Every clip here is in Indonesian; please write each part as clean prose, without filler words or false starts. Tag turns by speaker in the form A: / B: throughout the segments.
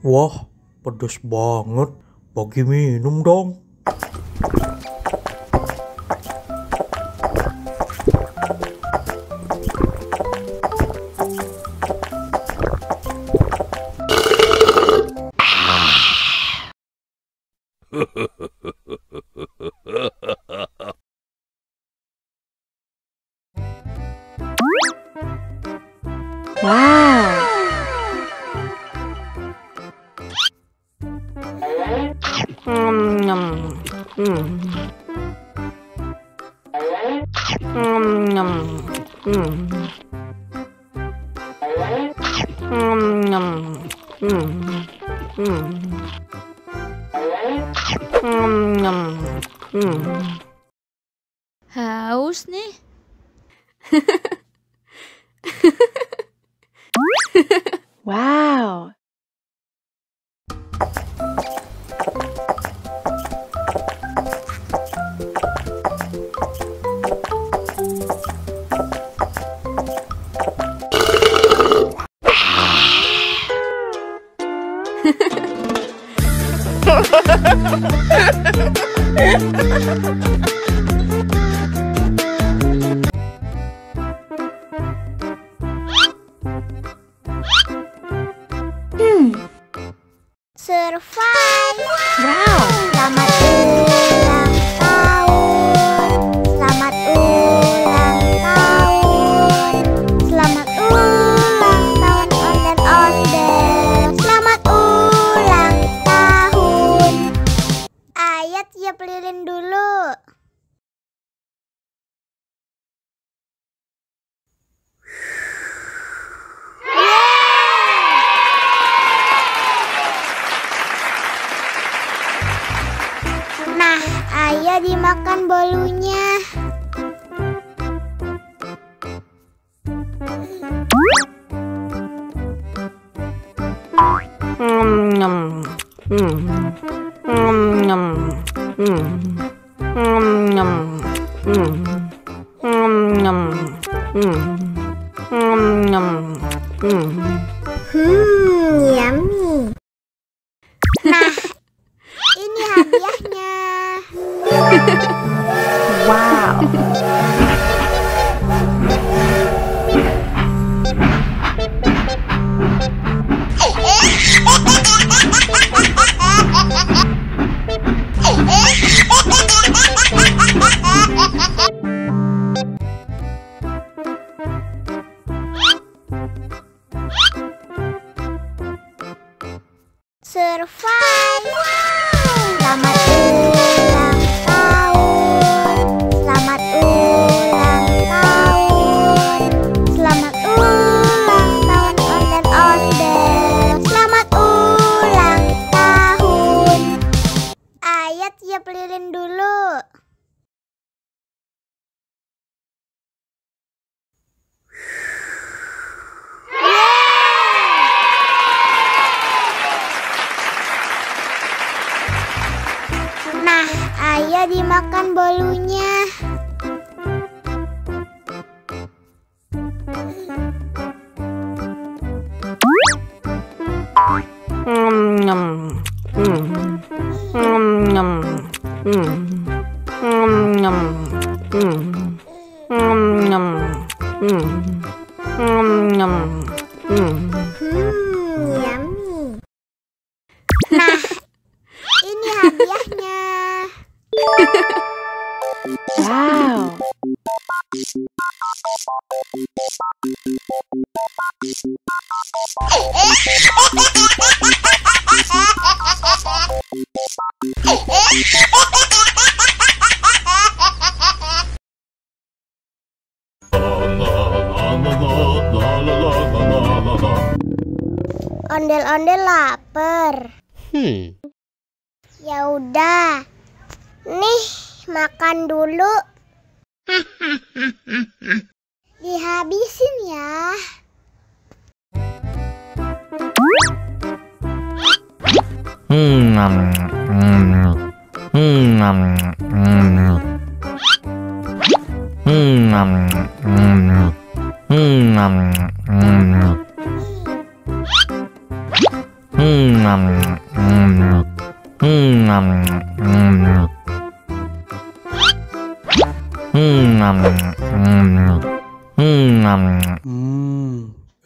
A: Wah, pedes banget. Bagi minum dong.
B: Wow.
C: Haus nih.
B: Wow.
D: Survive.
B: Wow.
D: Selamat ulang tahun. Selamat ulang tahun. Selamat ulang tahun ondel-ondel. Selamat ulang tahun. Ayat tiup lilin dulu. Nah, ayo dimakan bolunya. Yummy. Nah, ini hadiahnya.
B: Wow.
D: Survive. Selamat ulang tahun. Selamat ulang tahun. Selamat ulang tahun ondel-ondel. Selamat ulang tahun. Ayat tiup lilin dulu. Nah, ayo dimakan bolunya. Yummy. Nah, ini hadiahnya.
B: Wow.
D: Ondel-ondel lapar. Ya udah. Nih, makan dulu. Dihabisin ya.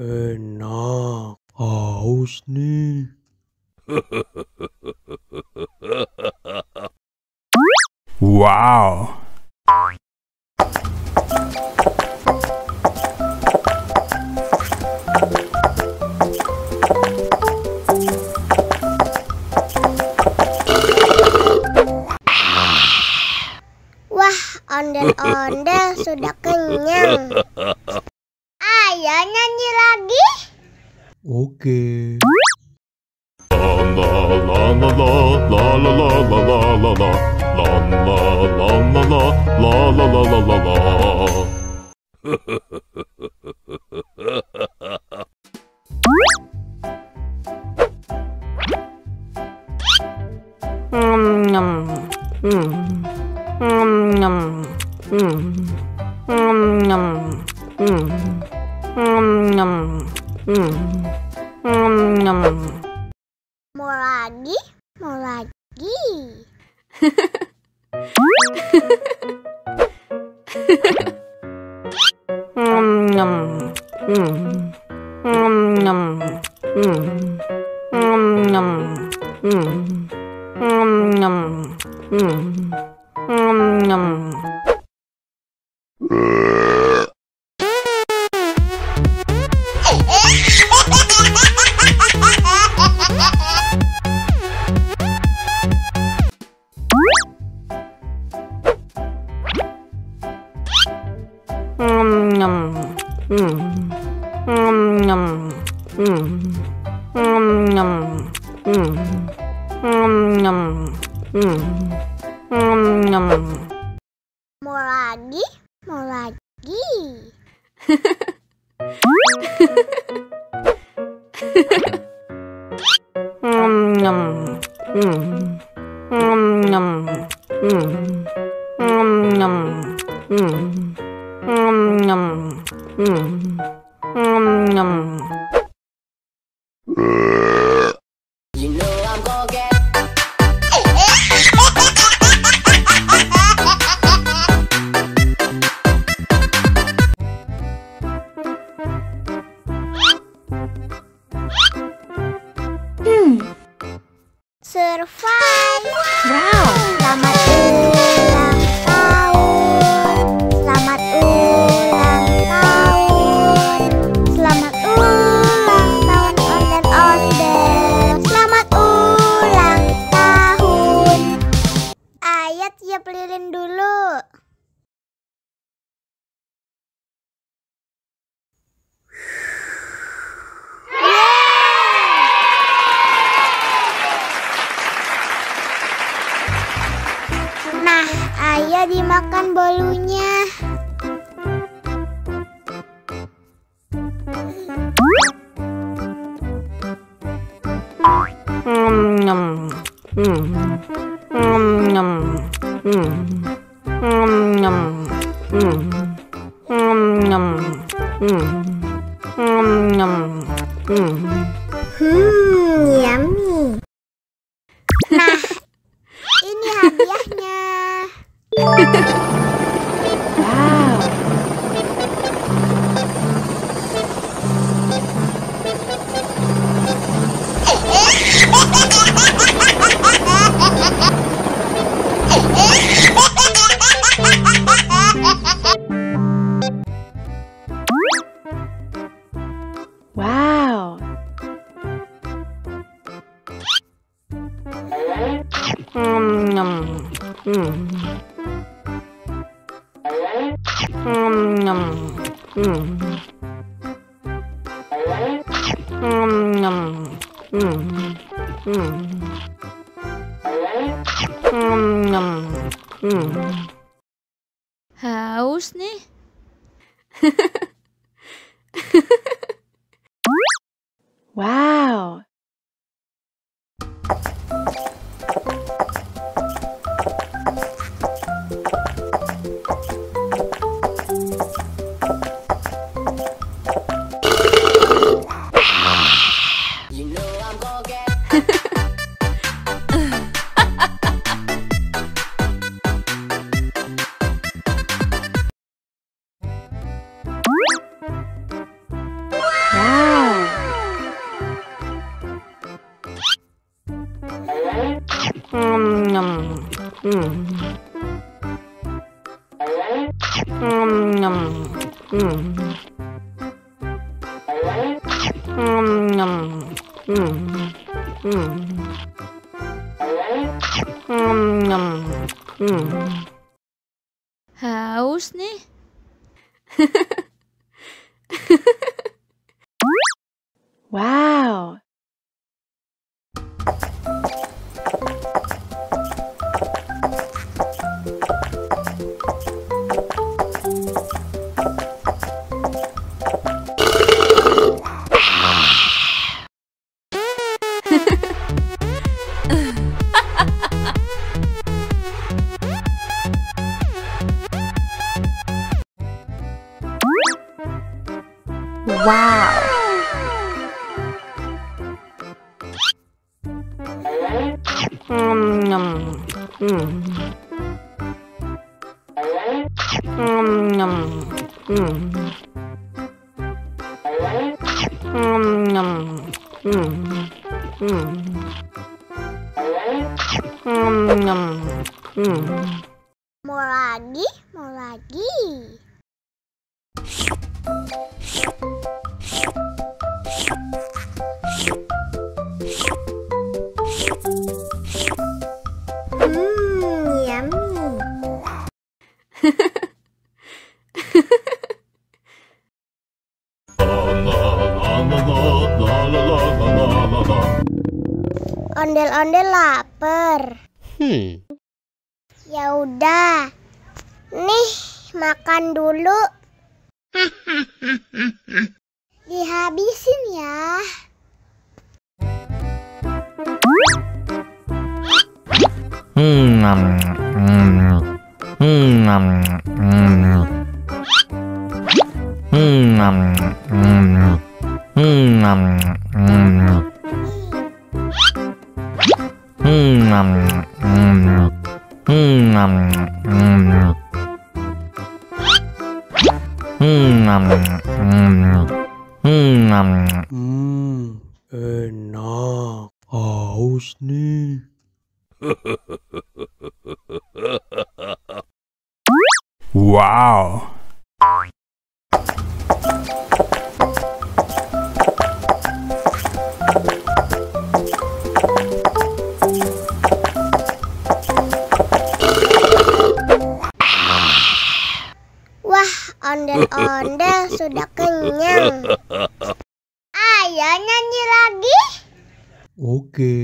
A: Enak. Haus nih.
C: Wow.
D: Wah, ondel-ondel sudah kenyang. Ayo nyanyi lagi.
A: Oke.
D: Mau lagi? Mau lagi? Mau lagi? Mau lagi? Survive.
B: Wow.
D: Selamat ulang tahun. Selamat ulang tahun. Selamat ulang tahun ondel-ondel. Selamat ulang tahun. Ayo tiup lilin dulu. Nah, ayo dimakan bolunya. Yummy. Nah, ini hadiahnya.
B: Wow. Wow.
E: Haus.
B: Haus nih. Wow. Haus nih. Wow. Wow.
D: Mau lagi, mau lagi. Yummy. Ondel-ondel lapar. Ya udah. Nih, makan dulu. Dihabisin ya.
A: Enak. Haus nih.
C: Wow.
D: Wah, ondel-ondel sudah kenyang. Ayo nyanyi lagi.
A: Oke.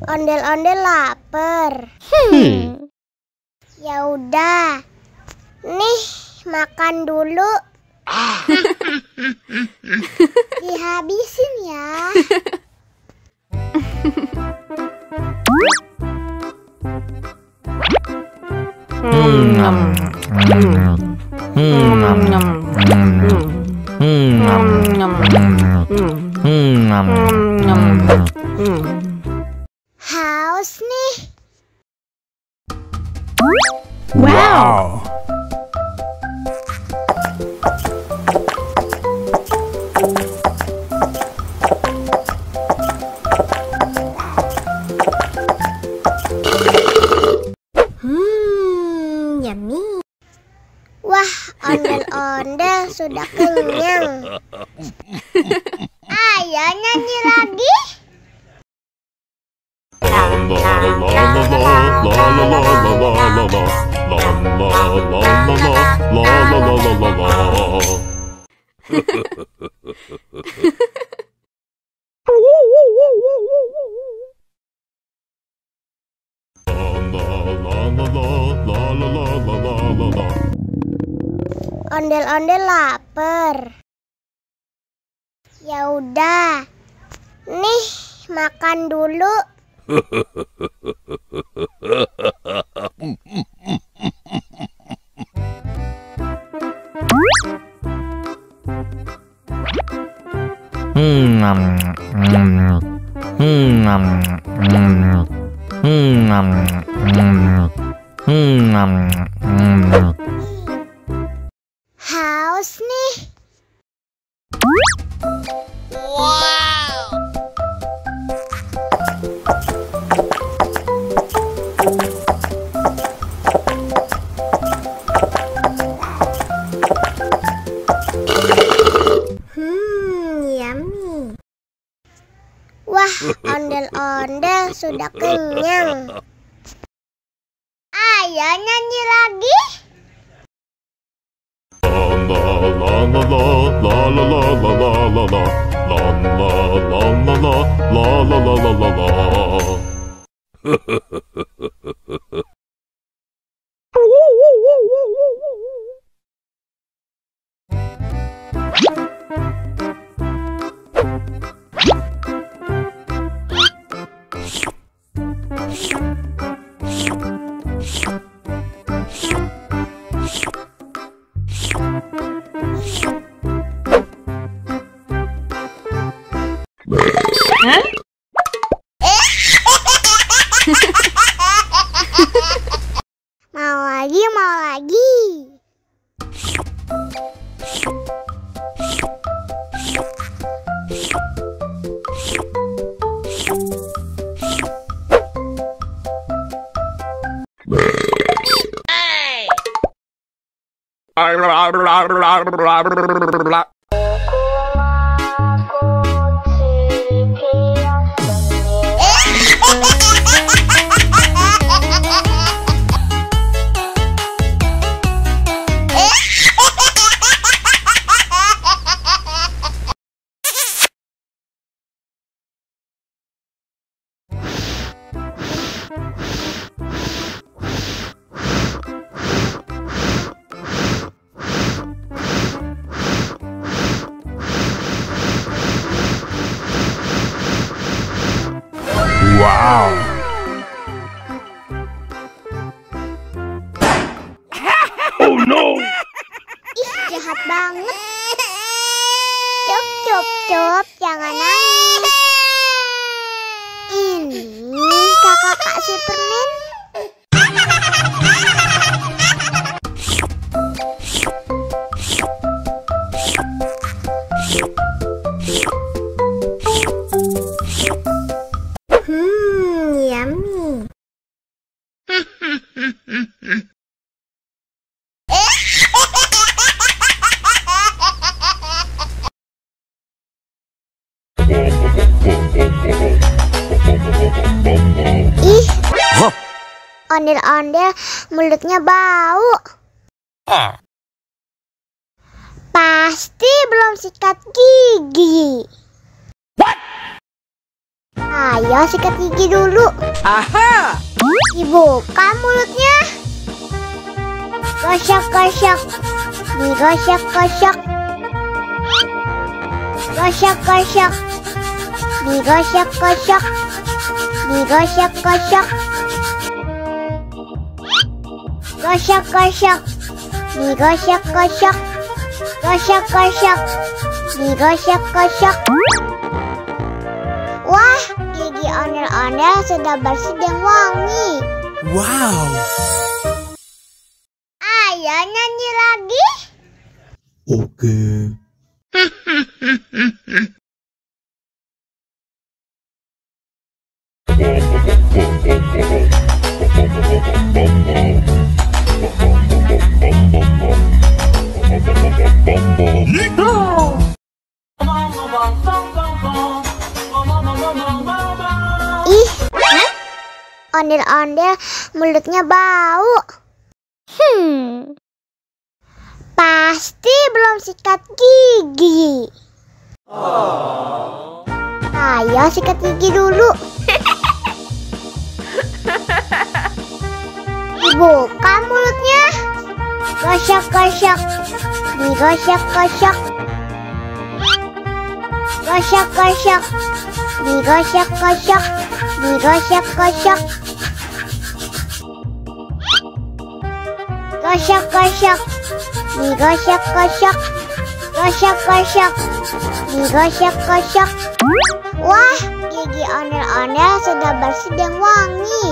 D: Ondel-ondel lapar. Ya udah. Nih, makan dulu. Dihabisin ya. Haus nih.
C: Wow.
D: Yummy. Wah, ondel-ondel sudah kenyang. Ayo nyanyi lagi. Ondel-ondel lapar. Ya udah. Nih, makan dulu. Haus nih. Yummy. Wah, ondel-ondel sudah kenyang. Ayo nyanyi lagi. Mau lagi, mau lagi.
C: Wow. Oh no.
D: Ih, jahat banget. Cup, jangan nangis. Ini kakak kasih permen. Yummy. Ih, ondel-ondel mulutnya bau. Pasti belum sikat gigi. Ayo sikat gigi dulu.
E: Aha!
D: Dibuka mulutnya. Gosok-gosok. Digosok-gosok. Gosok-gosok. Digosok-gosok. Digosok-gosok. Gosok-gosok. Digosok-gosok. Gosok-gosok. Digosok-gosok. Wah, gigi ondel-ondel sudah bersih dan wangi.
C: Wow.
D: Ayo nyanyi lagi.
A: Oke.
D: ondel-ondel, mulutnya bau. Pasti belum sikat gigi. Ayo sikat gigi dulu. Dibuka mulutnya. Gosok-gosok. Digosok-gosok. Gosok-gosok. Digosok-gosok. Digosok-gosok. Gosok-gosok. Digosok-gosok. Gosok-gosok. Digosok-gosok. Wah, gigi ondel-ondel sudah bersih dan wangi.